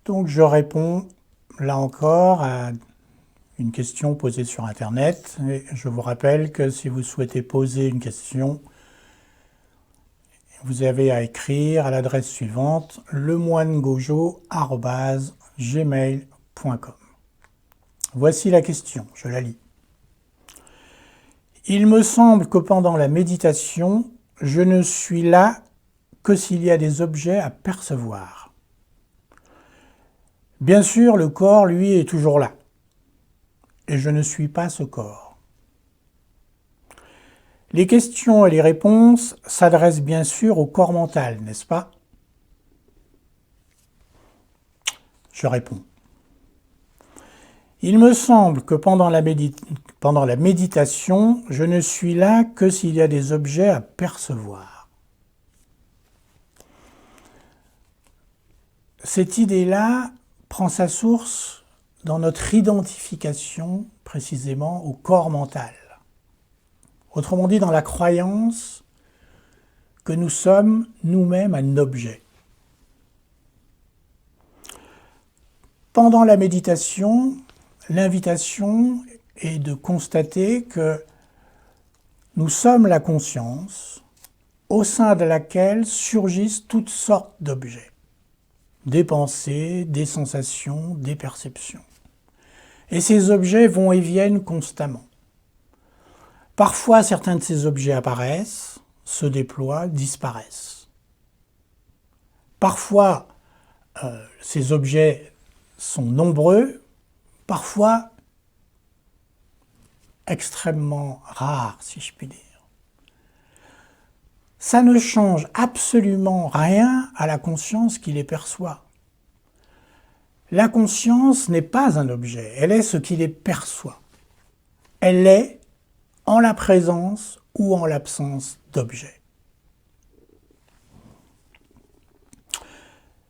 Donc je réponds là encore à une question posée sur Internet. Et je vous rappelle que si vous souhaitez poser une question, vous avez à écrire à l'adresse suivante lemoinegojo@gmail.com. Voici la question, je la lis. Il me semble que pendant la méditation, je ne suis là que s'il y a des objets à percevoir. Bien sûr, le corps, lui, est toujours là. Et je ne suis pas ce corps. Les questions et les réponses s'adressent bien sûr au corps mental, n'est-ce pas? Je réponds. Il me semble que pendant la méditation, je ne suis là que s'il y a des objets à percevoir. Cette idée-là prend sa source dans notre identification précisément au corps mental. Autrement dit, dans la croyance que nous sommes nous-mêmes un objet. Pendant la méditation, l'invitation est de constater que nous sommes la conscience au sein de laquelle surgissent toutes sortes d'objets. Des pensées, des sensations, des perceptions. Et ces objets vont et viennent constamment. Parfois, certains de ces objets apparaissent, se déploient, disparaissent. Parfois, ces objets sont nombreux, parfois extrêmement rares, si je puis dire. Ça ne change absolument rien à la conscience qui les perçoit. La conscience n'est pas un objet, elle est ce qui les perçoit. Elle est en la présence ou en l'absence d'objets.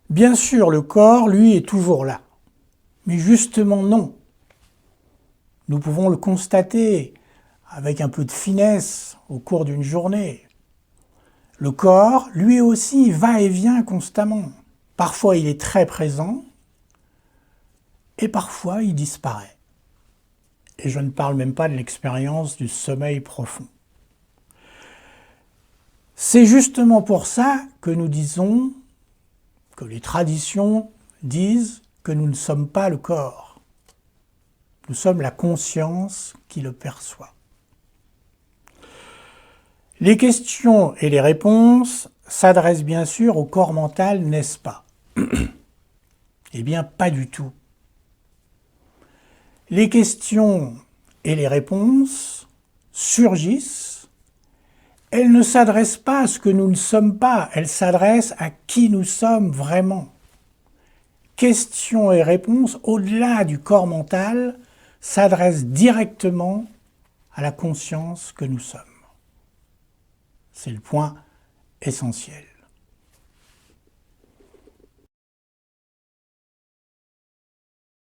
Bien sûr, le corps, lui, est toujours là. Mais justement, non. Nous pouvons le constater avec un peu de finesse au cours d'une journée. Le corps, lui aussi, va et vient constamment. Parfois, il est très présent et parfois, il disparaît. Et je ne parle même pas de l'expérience du sommeil profond. C'est justement pour ça que nous disons, que les traditions disent que nous ne sommes pas le corps. Nous sommes la conscience qui le perçoit. Les questions et les réponses s'adressent bien sûr au corps mental, n'est-ce pas? Eh bien, pas du tout. Les questions et les réponses surgissent. Elles ne s'adressent pas à ce que nous ne sommes pas, elles s'adressent à qui nous sommes vraiment. Questions et réponses, au-delà du corps mental, s'adressent directement à la conscience que nous sommes. C'est le point essentiel.